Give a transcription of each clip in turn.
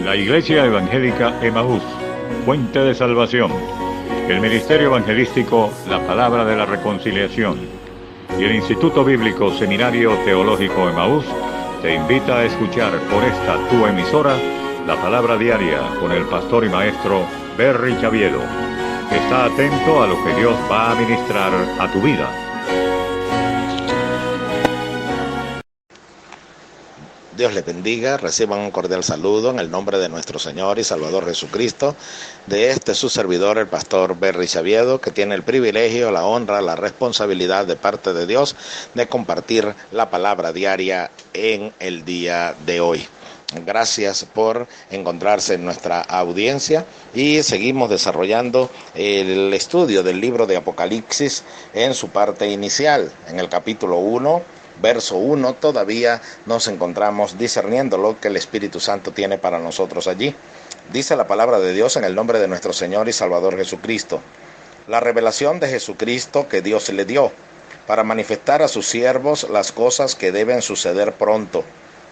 La Iglesia Evangélica Emaús, Fuente de Salvación. El Ministerio Evangelístico La Palabra de la Reconciliación. Y el Instituto Bíblico Seminario Teológico Emaús te invita a escuchar por esta tu emisora la Palabra Diaria con el pastor y maestro Berry Chaviedo. Está atento a lo que Dios va a ministrar a tu vida. Dios les bendiga, reciban un cordial saludo en el nombre de nuestro Señor y Salvador Jesucristo, de su servidor, el pastor Berry Chaviedo, que tiene el privilegio, la honra, la responsabilidad de parte de Dios de compartir la palabra diaria en el día de hoy. Gracias por encontrarse en nuestra audiencia y seguimos desarrollando el estudio del libro de Apocalipsis en su parte inicial, en el capítulo 1. Verso 1, todavía nos encontramos discerniendo lo que el Espíritu Santo tiene para nosotros allí. Dice la palabra de Dios en el nombre de nuestro Señor y Salvador Jesucristo. La revelación de Jesucristo que Dios le dio para manifestar a sus siervos las cosas que deben suceder pronto,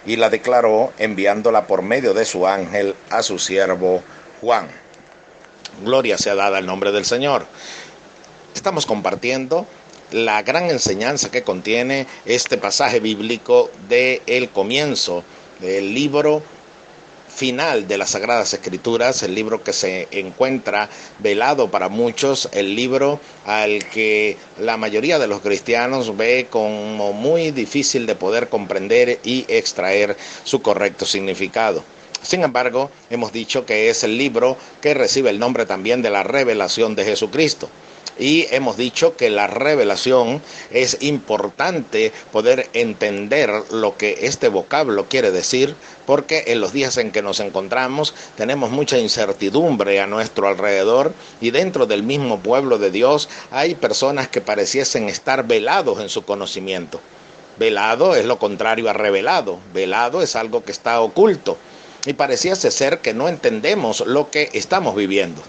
y la declaró enviándola por medio de su ángel a su siervo Juan. Gloria sea dada al nombre del Señor. Estamos compartiendo la gran enseñanza que contiene este pasaje bíblico del comienzo del libro final de las Sagradas Escrituras, el libro que se encuentra velado para muchos, el libro al que la mayoría de los cristianos ve como muy difícil de poder comprender y extraer su correcto significado. Sin embargo, hemos dicho que es el libro que recibe el nombre también de la revelación de Jesucristo. Y hemos dicho que la revelación es importante poder entender lo que este vocablo quiere decir, porque en los días en que nos encontramos tenemos mucha incertidumbre a nuestro alrededor y dentro del mismo pueblo de Dios hay personas que pareciesen estar velados en su conocimiento. Velado es lo contrario a revelado. Velado es algo que está oculto y pareciese ser que no entendemos lo que estamos viviendo.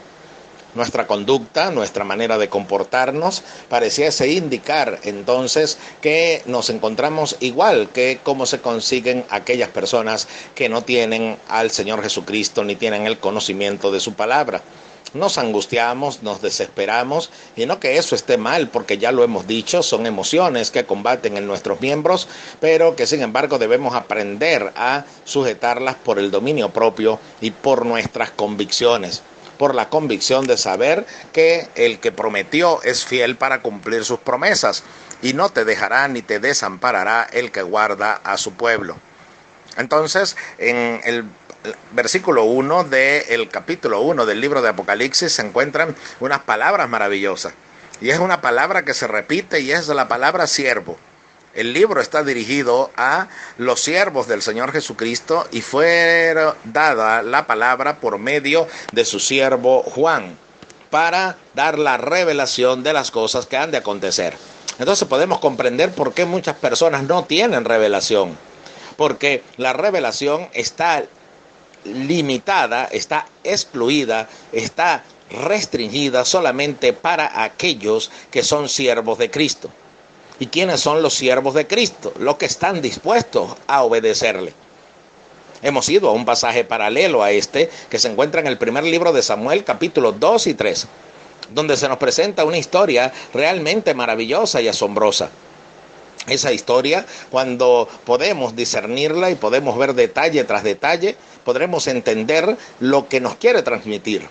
Nuestra conducta, nuestra manera de comportarnos, pareciese indicar entonces que nos encontramos igual que como se consiguen aquellas personas que no tienen al Señor Jesucristo ni tienen el conocimiento de su palabra. Nos angustiamos, nos desesperamos, y no que eso esté mal, porque ya lo hemos dicho, son emociones que combaten en nuestros miembros, pero que sin embargo debemos aprender a sujetarlas por el dominio propio y por nuestras convicciones. Por la convicción de saber que el que prometió es fiel para cumplir sus promesas, y no te dejará ni te desamparará el que guarda a su pueblo. Entonces, en el versículo 1 del capítulo 1 del libro de Apocalipsis se encuentran unas palabras maravillosas, y es una palabra que se repite y es la palabra siervo. El libro está dirigido a los siervos del Señor Jesucristo y fue dada la palabra por medio de su siervo Juan para dar la revelación de las cosas que han de acontecer. Entonces podemos comprender por qué muchas personas no tienen revelación, porque la revelación está limitada, está excluida, está restringida solamente para aquellos que son siervos de Cristo. ¿Y quiénes son los siervos de Cristo? Los que están dispuestos a obedecerle. Hemos ido a un pasaje paralelo a este que se encuentra en el primer libro de Samuel, capítulos 2 y 3, donde se nos presenta una historia realmente maravillosa y asombrosa. Esa historia, cuando podemos discernirla y podemos ver detalle tras detalle, podremos entender lo que nos quiere transmitir.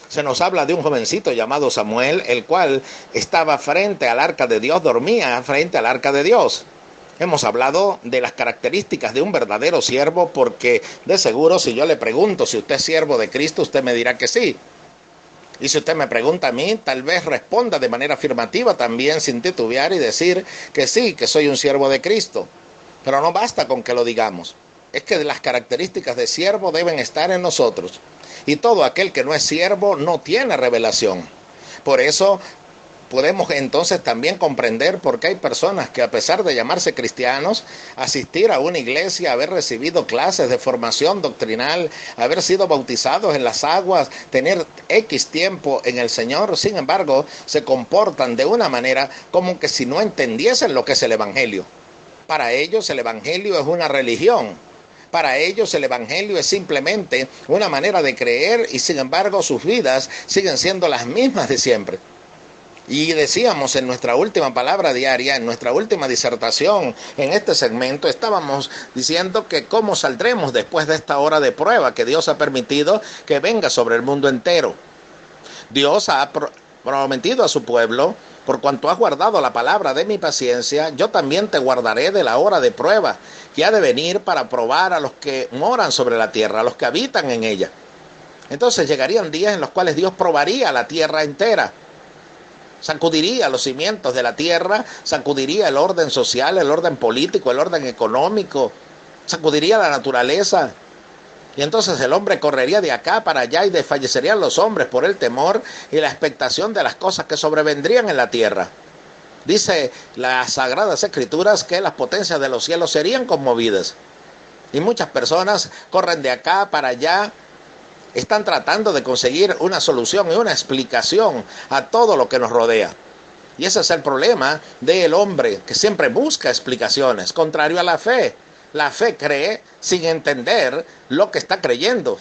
Se nos habla de un jovencito llamado Samuel, el cual estaba frente al arca de Dios, dormía frente al arca de Dios. Hemos hablado de las características de un verdadero siervo, porque de seguro si yo le pregunto si usted es siervo de Cristo, usted me dirá que sí. Y si usted me pregunta a mí, tal vez responda de manera afirmativa también sin titubear y decir que sí, que soy un siervo de Cristo. Pero no basta con que lo digamos. Es que las características de siervo deben estar en nosotros. Y todo aquel que no es siervo no tiene revelación. Por eso podemos entonces también comprender por qué hay personas que, a pesar de llamarse cristianos, asistir a una iglesia, haber recibido clases de formación doctrinal, haber sido bautizados en las aguas, tener X tiempo en el Señor, sin embargo, se comportan de una manera como que si no entendiesen lo que es el Evangelio. Para ellos el Evangelio es una religión. Para ellos el evangelio es simplemente una manera de creer y sin embargo sus vidas siguen siendo las mismas de siempre. Y decíamos en nuestra última palabra diaria, en nuestra última disertación, en este segmento, estábamos diciendo que cómo saldremos después de esta hora de prueba que Dios ha permitido que venga sobre el mundo entero. Dios ha prometido a su pueblo: por cuanto has guardado la palabra de mi paciencia, yo también te guardaré de la hora de prueba que ha de venir para probar a los que moran sobre la tierra, a los que habitan en ella. Entonces llegarían días en los cuales Dios probaría la tierra entera. Sacudiría los cimientos de la tierra, sacudiría el orden social, el orden político, el orden económico, sacudiría la naturaleza. Y entonces el hombre correría de acá para allá y desfallecerían los hombres por el temor y la expectación de las cosas que sobrevendrían en la tierra. Dice las Sagradas Escrituras que las potencias de los cielos serían conmovidas. Y muchas personas corren de acá para allá, están tratando de conseguir una solución y una explicación a todo lo que nos rodea. Y ese es el problema del hombre, que siempre busca explicaciones, contrario a la fe. La fe cree sin entender lo que está creyendo.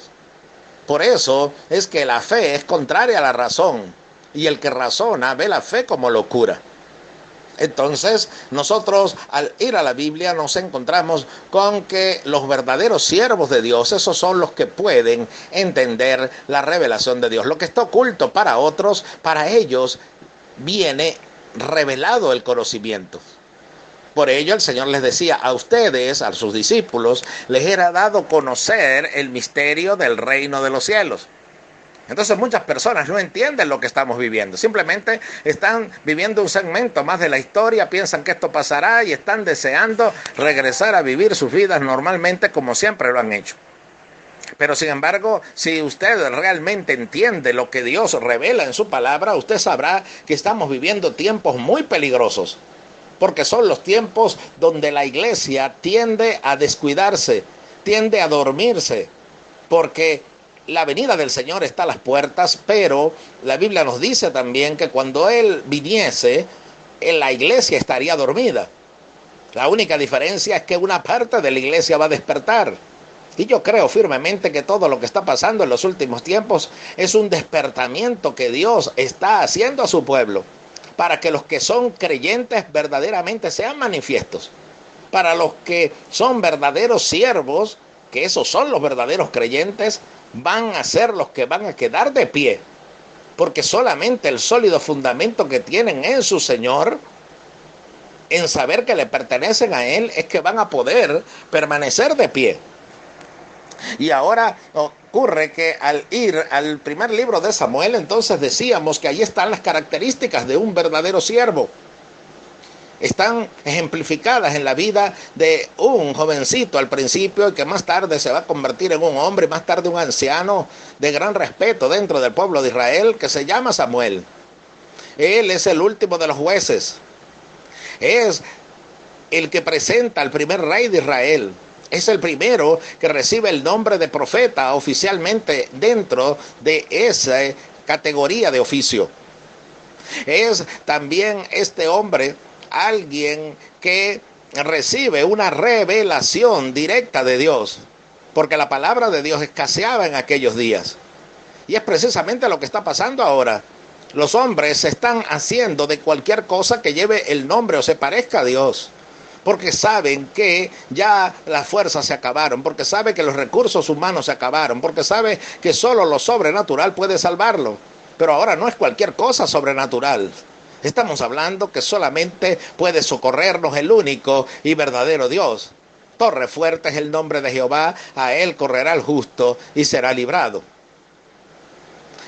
Por eso es que la fe es contraria a la razón, y el que razona ve la fe como locura. Entonces, nosotros al ir a la Biblia nos encontramos con que los verdaderos siervos de Dios, esos son los que pueden entender la revelación de Dios. Lo que está oculto para otros, para ellos viene revelado el conocimiento. Por ello el Señor les decía a ustedes, a sus discípulos, les era dado conocer el misterio del reino de los cielos. Entonces muchas personas no entienden lo que estamos viviendo, simplemente están viviendo un segmento más de la historia, piensan que esto pasará y están deseando regresar a vivir sus vidas normalmente como siempre lo han hecho. Pero sin embargo, si usted realmente entiende lo que Dios revela en su palabra, usted sabrá que estamos viviendo tiempos muy peligrosos, porque son los tiempos donde la iglesia tiende a descuidarse, tiende a dormirse, porque la venida del Señor está a las puertas, pero la Biblia nos dice también que cuando Él viniese, la iglesia estaría dormida. La única diferencia es que una parte de la iglesia va a despertar. Y yo creo firmemente que todo lo que está pasando en los últimos tiempos es un despertamiento que Dios está haciendo a su pueblo, para que los que son creyentes verdaderamente sean manifiestos. Para los que son verdaderos siervos, que esos son los verdaderos creyentes, van a ser los que van a quedar de pie, porque solamente el sólido fundamento que tienen en su Señor, en saber que le pertenecen a Él, es que van a poder permanecer de pie. Y ahora ocurre que al ir al primer libro de Samuel, entonces decíamos que ahí están las características de un verdadero siervo. Están ejemplificadas en la vida de un jovencito al principio y que más tarde se va a convertir en un hombre, más tarde un anciano de gran respeto dentro del pueblo de Israel, que se llama Samuel. Él es el último de los jueces. Es el que presenta al primer rey de Israel. Es el primero que recibe el nombre de profeta oficialmente dentro de esa categoría de oficio. Es también este hombre alguien que recibe una revelación directa de Dios, porque la palabra de Dios escaseaba en aquellos días. Y es precisamente lo que está pasando ahora. Los hombres se están haciendo de cualquier cosa que lleve el nombre o se parezca a Dios, porque saben que ya las fuerzas se acabaron, porque saben que los recursos humanos se acabaron, porque saben que solo lo sobrenatural puede salvarlo. Pero ahora no es cualquier cosa sobrenatural. Estamos hablando que solamente puede socorrernos el único y verdadero Dios. Torre fuerte es el nombre de Jehová, a Él correrá el justo y será librado.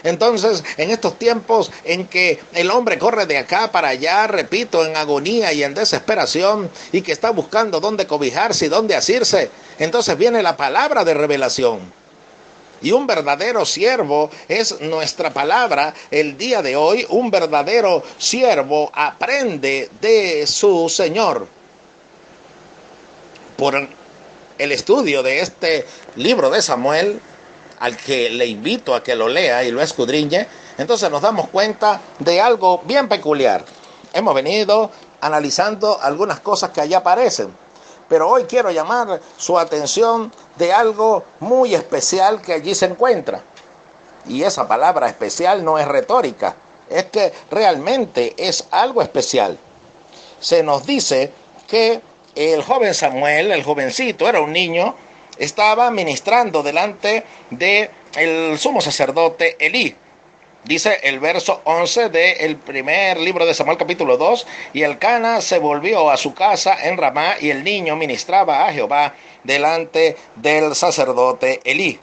Entonces, en estos tiempos en que el hombre corre de acá para allá, repito, en agonía y en desesperación, y que está buscando dónde cobijarse y dónde asirse, entonces viene la palabra de revelación. Y un verdadero siervo es nuestra palabra el día de hoy. Un verdadero siervo aprende de su Señor. Por el estudio de este libro de Samuel, al que le invito a que lo lea y lo escudriñe, entonces nos damos cuenta de algo bien peculiar. Hemos venido analizando algunas cosas que allá aparecen, Pero hoy quiero llamar su atención de algo muy especial que allí se encuentra. Y esa palabra especial no es retórica, es que realmente es algo especial. Se nos dice que el joven Samuel, el jovencito, era un niño, estaba ministrando delante del sumo sacerdote Elí. Dice el verso 11 del primer libro de Samuel capítulo 2, y Elcana se volvió a su casa en Ramá, y el niño ministraba a Jehová delante del sacerdote Elí.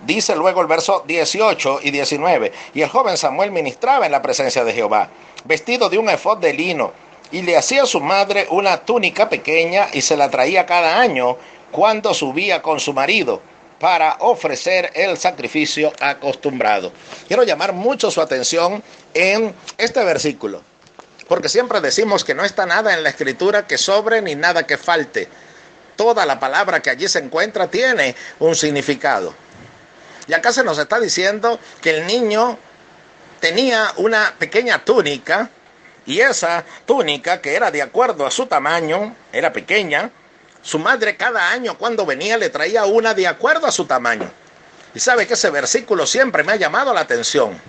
Dice luego el verso 18 y 19, y el joven Samuel ministraba en la presencia de Jehová, vestido de un efod de lino, y le hacía a su madre una túnica pequeña, y se la traía cada año cuando subía con su marido, para ofrecer el sacrificio acostumbrado. Quiero llamar mucho su atención en este versículo, porque siempre decimos que no está nada en la Escritura que sobre ni nada que falte. Toda la palabra que allí se encuentra tiene un significado. Y acá se nos está diciendo que el niño tenía una pequeña túnica, y esa túnica, que era de acuerdo a su tamaño, era pequeña. Su madre cada año cuando venía le traía una de acuerdo a su tamaño. Y sabe que ese versículo siempre me ha llamado la atención.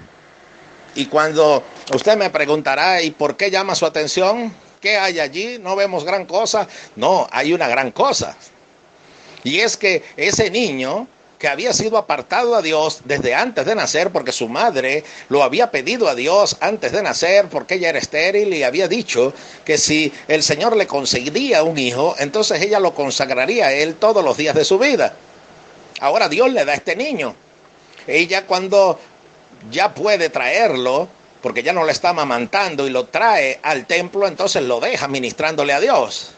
Y cuando usted me preguntará, ¿y por qué llama su atención? ¿Qué hay allí? ¿No vemos gran cosa? No, hay una gran cosa. Y es que ese niño, que había sido apartado a Dios desde antes de nacer, porque su madre lo había pedido a Dios antes de nacer, porque ella era estéril y había dicho que si el Señor le concedía un hijo, entonces ella lo consagraría a él todos los días de su vida. Ahora Dios le da a este niño. Ella, cuando ya puede traerlo, porque ya no le está amamantando, y lo trae al templo, entonces lo deja ministrándole a Dios.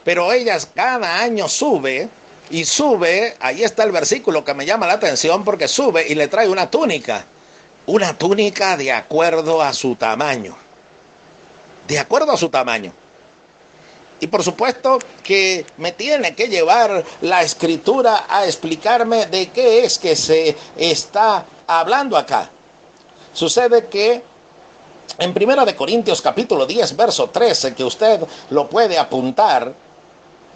Pero ella cada año sube, y sube, ahí está el versículo que me llama la atención, porque sube y le trae una túnica de acuerdo a su tamaño. De acuerdo a su tamaño. Y por supuesto que me tiene que llevar la Escritura a explicarme de qué es que se está hablando acá. Sucede que en 1 Corintios capítulo 10, verso 13, que usted lo puede apuntar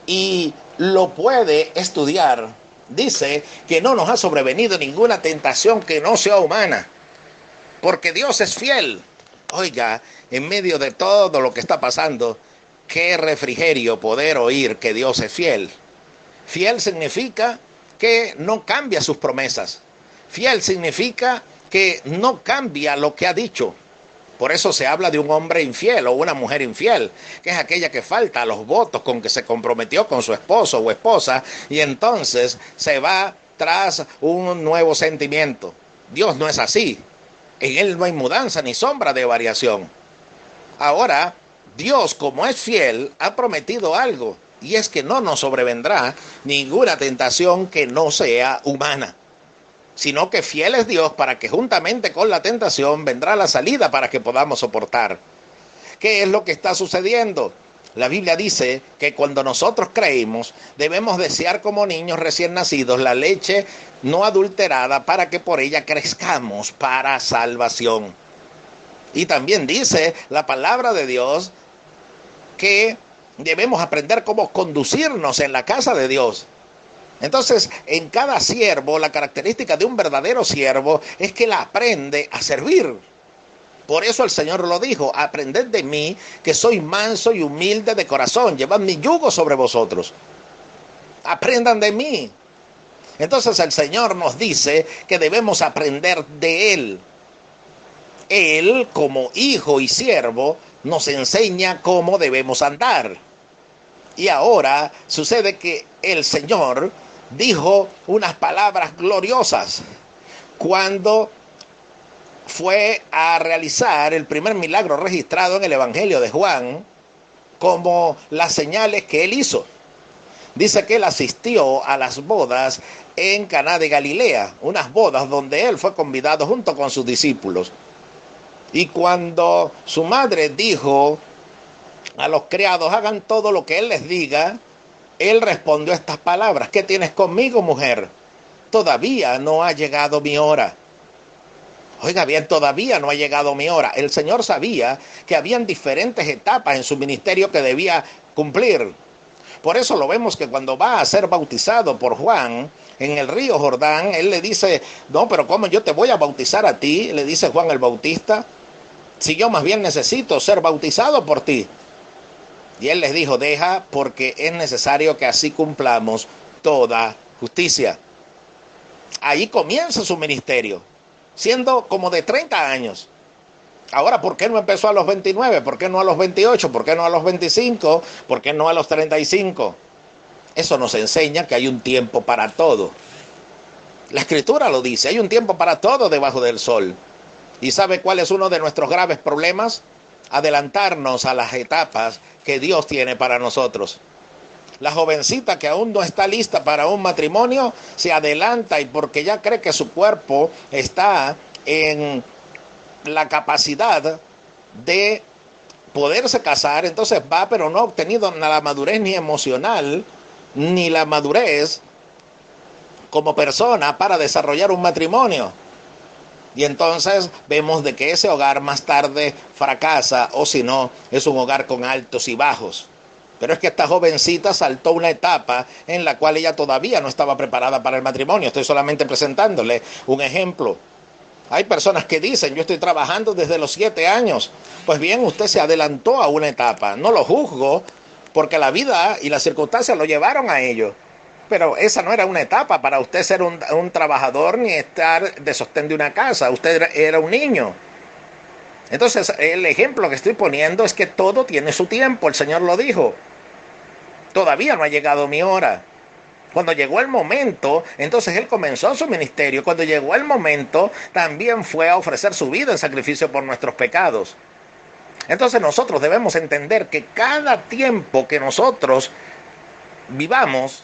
y lo puede estudiar, dice que no nos ha sobrevenido ninguna tentación que no sea humana, porque Dios es fiel. Oiga, en medio de todo lo que está pasando, qué refrigerio poder oír que Dios es fiel. Fiel significa que no cambia sus promesas. Fiel significa que no cambia lo que ha dicho. Por eso se habla de un hombre infiel o una mujer infiel, que es aquella que falta a los votos con que se comprometió con su esposo o esposa, y entonces se va tras un nuevo sentimiento. Dios no es así. En Él no hay mudanza ni sombra de variación. Ahora, Dios, como es fiel, ha prometido algo, y es que no nos sobrevendrá ninguna tentación que no sea humana, sino que fiel es Dios para que juntamente con la tentación vendrá la salida para que podamos soportar. ¿Qué es lo que está sucediendo? La Biblia dice que cuando nosotros creímos, debemos desear como niños recién nacidos la leche no adulterada para que por ella crezcamos para salvación. Y también dice la palabra de Dios que debemos aprender cómo conducirnos en la casa de Dios. Entonces, en cada siervo, la característica de un verdadero siervo es que él aprende a servir. Por eso el Señor lo dijo: aprended de mí, que soy manso y humilde de corazón, llevad mi yugo sobre vosotros. Aprendan de mí. Entonces el Señor nos dice que debemos aprender de Él. Él, como hijo y siervo, nos enseña cómo debemos andar. Y ahora sucede que el Señor dijo unas palabras gloriosas cuando fue a realizar el primer milagro registrado en el Evangelio de Juan, como las señales que él hizo. Dice que él asistió a las bodas en Caná de Galilea, unas bodas donde él fue convidado junto con sus discípulos. Y cuando su madre dijo a los criados: hagan todo lo que él les diga, él respondió estas palabras: ¿qué tienes conmigo, mujer? Todavía no ha llegado mi hora. Oiga bien, todavía no ha llegado mi hora. El Señor sabía que habían diferentes etapas en su ministerio que debía cumplir. Por eso lo vemos que cuando va a ser bautizado por Juan en el río Jordán, él le dice, no, pero ¿cómo yo te voy a bautizar a ti? Le dice Juan el Bautista, si yo más bien necesito ser bautizado por ti. Y él les dijo, deja, porque es necesario que así cumplamos toda justicia. Ahí comienza su ministerio, siendo como de 30 años. Ahora, ¿por qué no empezó a los 29? ¿Por qué no a los 28? ¿Por qué no a los 25? ¿Por qué no a los 35? Eso nos enseña que hay un tiempo para todo. La Escritura lo dice, hay un tiempo para todo debajo del sol. ¿Y sabe cuál es uno de nuestros graves problemas? Adelantarnos a las etapas que Dios tiene para nosotros. La jovencita que aún no está lista para un matrimonio se adelanta y porque ya cree que su cuerpo está en la capacidad de poderse casar, entonces va, pero no ha obtenido la madurez ni emocional, ni la madurez como persona para desarrollar un matrimonio. Y entonces vemos de que ese hogar más tarde fracasa, o si no, es un hogar con altos y bajos. Pero es que esta jovencita saltó una etapa en la cual ella todavía no estaba preparada para el matrimonio. Estoy solamente presentándole un ejemplo. Hay personas que dicen, yo estoy trabajando desde los 7 años. Pues bien, usted se adelantó a una etapa. No lo juzgo, porque la vida y las circunstancias lo llevaron a ello. Pero esa no era una etapa para usted ser un trabajador ni estar de sostén de una casa. Usted era un niño. Entonces, el ejemplo que estoy poniendo es que todo tiene su tiempo. El Señor lo dijo. Todavía no ha llegado mi hora. Cuando llegó el momento, entonces Él comenzó su ministerio. Cuando llegó el momento, también fue a ofrecer su vida en sacrificio por nuestros pecados. Entonces nosotros debemos entender que cada tiempo que nosotros vivamos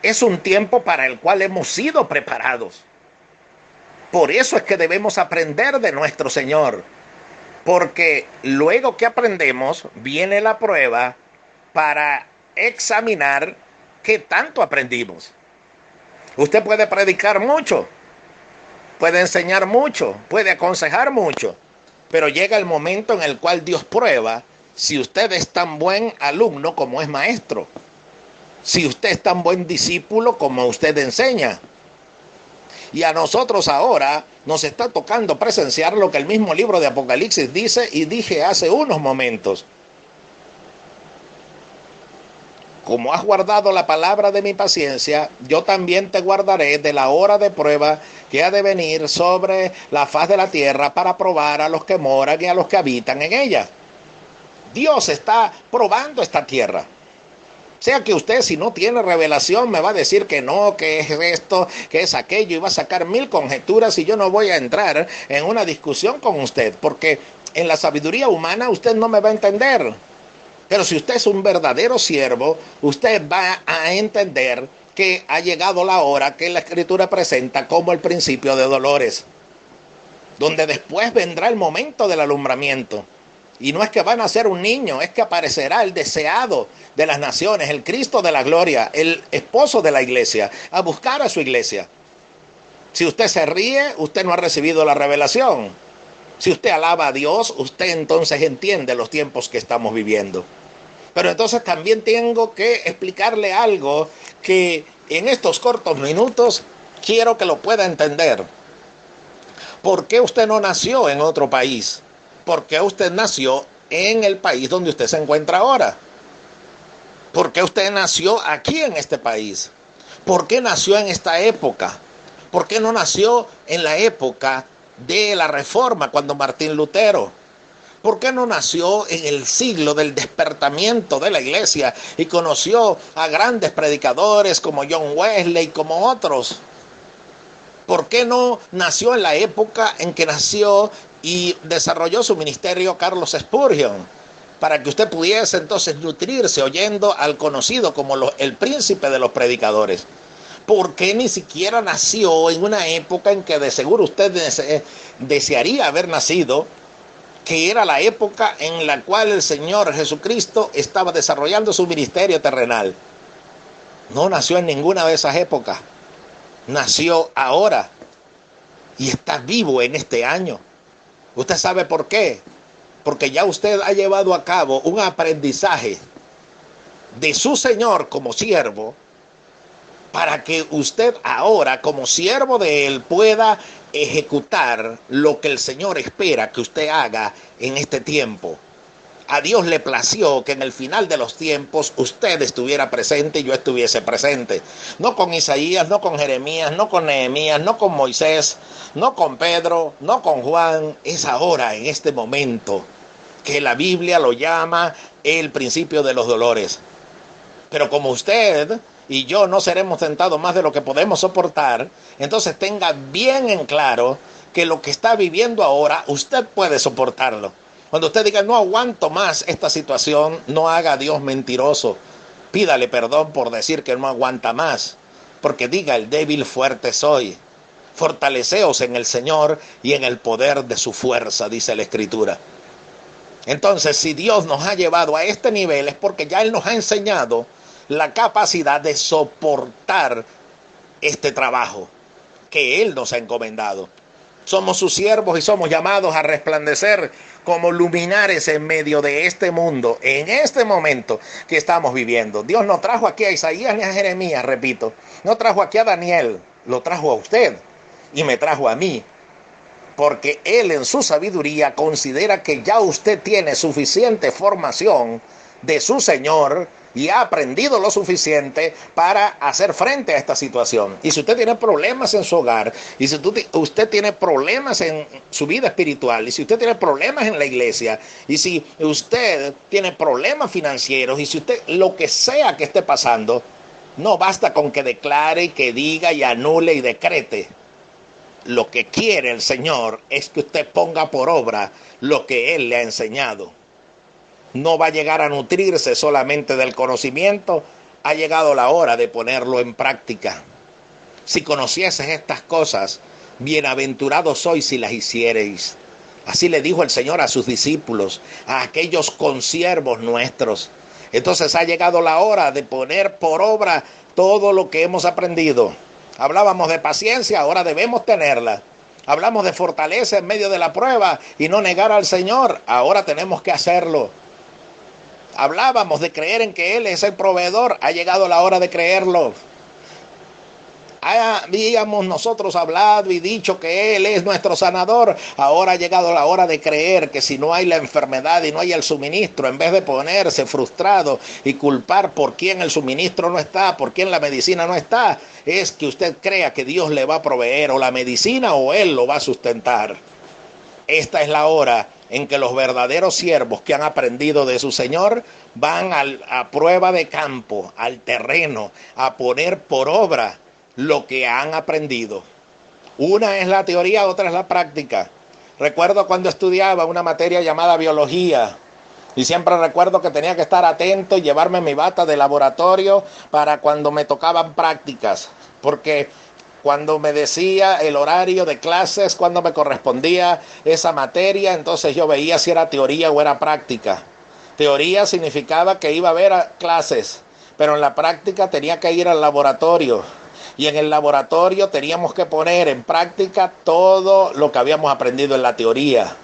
es un tiempo para el cual hemos sido preparados. Por eso es que debemos aprender de nuestro Señor. Porque luego que aprendemos, viene la prueba para examinar qué tanto aprendimos. Usted puede predicar mucho, puede enseñar mucho, puede aconsejar mucho, pero llega el momento en el cual Dios prueba si usted es tan buen alumno como es maestro, si usted es tan buen discípulo como usted enseña. Y a nosotros ahora nos está tocando presenciar lo que el mismo libro de Apocalipsis dice y dije hace unos momentos. Como has guardado la palabra de mi paciencia, yo también te guardaré de la hora de prueba que ha de venir sobre la faz de la tierra para probar a los que moran y a los que habitan en ella. Dios está probando esta tierra. Sea que usted, si no tiene revelación, me va a decir que no, que es esto, que es aquello, y va a sacar 1000 conjeturas y yo no voy a entrar en una discusión con usted, porque en la sabiduría humana usted no me va a entender. Pero si usted es un verdadero siervo, usted va a entender que ha llegado la hora que la Escritura presenta como el principio de dolores, donde después vendrá el momento del alumbramiento. Y no es que van a ser un niño, es que aparecerá el deseado de las naciones, el Cristo de la gloria, el esposo de la iglesia, a buscar a su iglesia. Si usted se ríe, usted no ha recibido la revelación. Si usted alaba a Dios, usted entonces entiende los tiempos que estamos viviendo. Pero entonces también tengo que explicarle algo que en estos cortos minutos quiero que lo pueda entender. ¿Por qué usted no nació en otro país? ¿Por qué usted nació en el país donde usted se encuentra ahora? ¿Por qué usted nació aquí en este país? ¿Por qué nació en esta época? ¿Por qué no nació en la época de la Reforma cuando Martín Lutero? ¿Por qué no nació en el siglo del despertamiento de la iglesia y conoció a grandes predicadores como John Wesley y como otros? ¿Por qué no nació en la época en que nació y desarrolló su ministerio Carlos Spurgeon? Para que usted pudiese entonces nutrirse oyendo al conocido como el príncipe de los predicadores. ¿Por qué ni siquiera nació en una época en que de seguro usted desearía haber nacido, que era la época en la cual el Señor Jesucristo estaba desarrollando su ministerio terrenal? No nació en ninguna de esas épocas. Nació ahora y está vivo en este año. ¿Usted sabe por qué? Porque ya usted ha llevado a cabo un aprendizaje de su Señor como siervo, para que usted ahora como siervo de Él pueda ejecutar lo que el Señor espera que usted haga en este tiempo. A Dios le plació que en el final de los tiempos usted estuviera presente y yo estuviese presente. No con Isaías, no con Jeremías, no con Nehemías, no con Moisés, no con Pedro, no con Juan. Es ahora, en este momento, que la Biblia lo llama el principio de los dolores. Pero como usted y yo no seremos tentados más de lo que podemos soportar, entonces tenga bien en claro que lo que está viviendo ahora, usted puede soportarlo. Cuando usted diga, no aguanto más esta situación, no haga a Dios mentiroso. Pídale perdón por decir que no aguanta más. Porque diga, el débil fuerte soy. Fortaleceos en el Señor y en el poder de su fuerza, dice la Escritura. Entonces, si Dios nos ha llevado a este nivel, es porque ya Él nos ha enseñado la capacidad de soportar este trabajo que Él nos ha encomendado. Somos sus siervos y somos llamados a resplandecer como luminares en medio de este mundo, en este momento que estamos viviendo. Dios no trajo aquí a Isaías ni a Jeremías, repito. No trajo aquí a Daniel, lo trajo a usted y me trajo a mí. Porque Él en su sabiduría considera que ya usted tiene suficiente formación de su Señor y ha aprendido lo suficiente para hacer frente a esta situación. Y si usted tiene problemas en su hogar, y si usted tiene problemas en su vida espiritual, y si usted tiene problemas en la iglesia, y si usted tiene problemas financieros, y si usted, lo que sea que esté pasando, no basta con que declare y que diga y anule y decrete. Lo que quiere el Señor es que usted ponga por obra lo que Él le ha enseñado. No va a llegar a nutrirse solamente del conocimiento, ha llegado la hora de ponerlo en práctica. Si conocieses estas cosas, bienaventurados sois si las hiciereis. Así le dijo el Señor a sus discípulos, a aquellos consiervos nuestros. Entonces ha llegado la hora de poner por obra todo lo que hemos aprendido. Hablábamos de paciencia, ahora debemos tenerla. Hablamos de fortaleza en medio de la prueba y no negar al Señor, ahora tenemos que hacerlo. Hablábamos de creer en que Él es el proveedor, ha llegado la hora de creerlo. Habíamos nosotros hablado y dicho que Él es nuestro sanador, ahora ha llegado la hora de creer que si no hay la enfermedad y no hay el suministro, en vez de ponerse frustrado y culpar por quién el suministro no está, por quién la medicina no está, es que usted crea que Dios le va a proveer o la medicina o Él lo va a sustentar. Esta es la hora en que los verdaderos siervos que han aprendido de su Señor van a prueba de campo, al terreno, a poner por obra lo que han aprendido. Una es la teoría, otra es la práctica. Recuerdo cuando estudiaba una materia llamada biología y siempre recuerdo que tenía que estar atento y llevarme mi bata de laboratorio para cuando me tocaban prácticas, porque cuando me decía el horario de clases, cuando me correspondía esa materia, entonces yo veía si era teoría o era práctica. Teoría significaba que iba a haber clases, pero en la práctica tenía que ir al laboratorio. Y en el laboratorio teníamos que poner en práctica todo lo que habíamos aprendido en la teoría.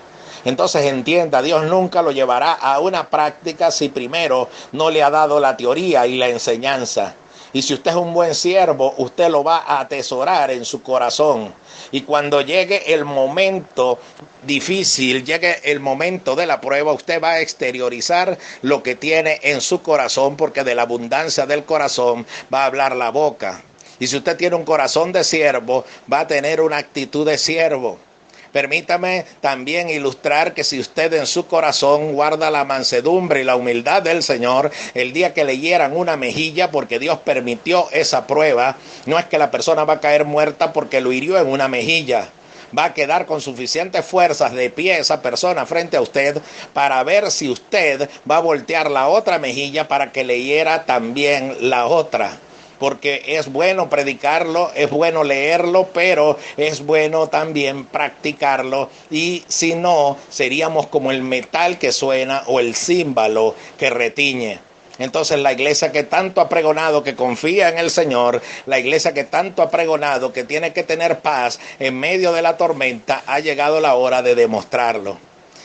Entonces entienda, Dios nunca lo llevará a una práctica si primero no le ha dado la teoría y la enseñanza. Y si usted es un buen siervo, usted lo va a atesorar en su corazón. Y cuando llegue el momento difícil, llegue el momento de la prueba, usted va a exteriorizar lo que tiene en su corazón, porque de la abundancia del corazón va a hablar la boca. Y si usted tiene un corazón de siervo, va a tener una actitud de siervo. Permítame también ilustrar que si usted en su corazón guarda la mansedumbre y la humildad del Señor, el día que le hieran una mejilla, porque Dios permitió esa prueba, no es que la persona va a caer muerta porque lo hirió en una mejilla. Va a quedar con suficientes fuerzas de pie esa persona frente a usted para ver si usted va a voltear la otra mejilla para que le hiera también la otra. Porque es bueno predicarlo, es bueno leerlo, pero es bueno también practicarlo. Y si no, seríamos como el metal que suena o el címbalo que retiñe. Entonces la iglesia que tanto ha pregonado que confía en el Señor, la iglesia que tanto ha pregonado que tiene que tener paz en medio de la tormenta, ha llegado la hora de demostrarlo.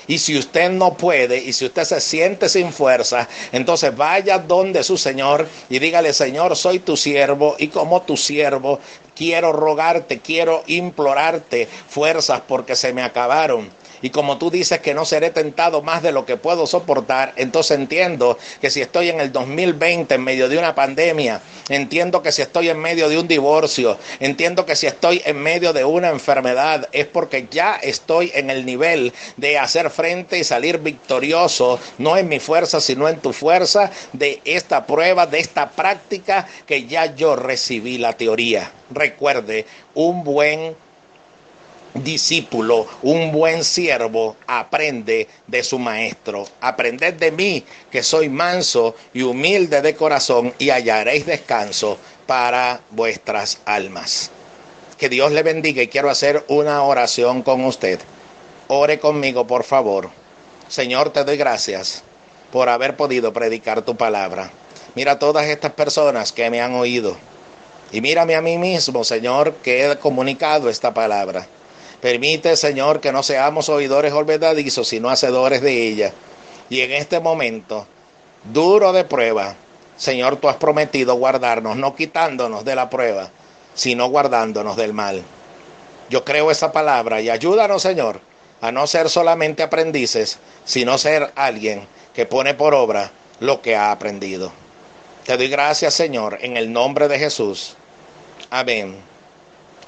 Y si usted no puede, y si usted se siente sin fuerza, entonces vaya donde su Señor y dígale: Señor, soy tu siervo, y como tu siervo quiero rogarte, quiero implorarte fuerzas porque se me acabaron. Y como tú dices que no seré tentado más de lo que puedo soportar, entonces entiendo que si estoy en el 2020 en medio de una pandemia, entiendo que si estoy en medio de un divorcio, entiendo que si estoy en medio de una enfermedad, es porque ya estoy en el nivel de hacer frente y salir victorioso, no en mi fuerza, sino en tu fuerza, de esta prueba, de esta práctica que ya yo recibí la teoría. Recuerde, un buen discípulo, un buen siervo, aprende de su maestro. Aprended de mí, que soy manso y humilde de corazón, y hallaréis descanso para vuestras almas. Que Dios le bendiga, y quiero hacer una oración con usted. Ore conmigo, por favor. Señor, te doy gracias por haber podido predicar tu palabra. Mira a todas estas personas que me han oído, y mírame a mí mismo, Señor, que he comunicado esta palabra. Permite, Señor, que no seamos oidores olvidadizos, sino hacedores de ella. Y en este momento duro de prueba, Señor, tú has prometido guardarnos, no quitándonos de la prueba, sino guardándonos del mal. Yo creo esa palabra, y ayúdanos, Señor, a no ser solamente aprendices, sino ser alguien que pone por obra lo que ha aprendido. Te doy gracias, Señor, en el nombre de Jesús. Amén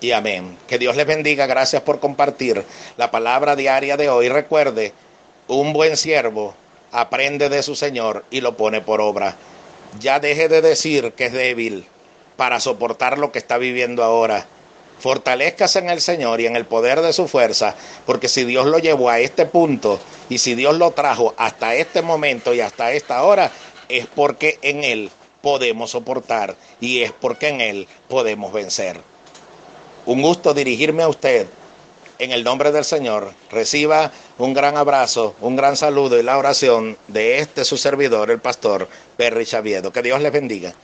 y amén. Que Dios les bendiga. Gracias por compartir la palabra diaria de hoy. Recuerde, un buen siervo aprende de su Señor y lo pone por obra. Ya deje de decir que es débil para soportar lo que está viviendo ahora. Fortalézcase en el Señor y en el poder de su fuerza, porque si Dios lo llevó a este punto, y si Dios lo trajo hasta este momento y hasta esta hora, es porque en Él podemos soportar, y es porque en Él podemos vencer. Un gusto dirigirme a usted. En el nombre del Señor, reciba un gran abrazo, un gran saludo y la oración de su servidor, el pastor Berry Chaviedo. Que Dios les bendiga.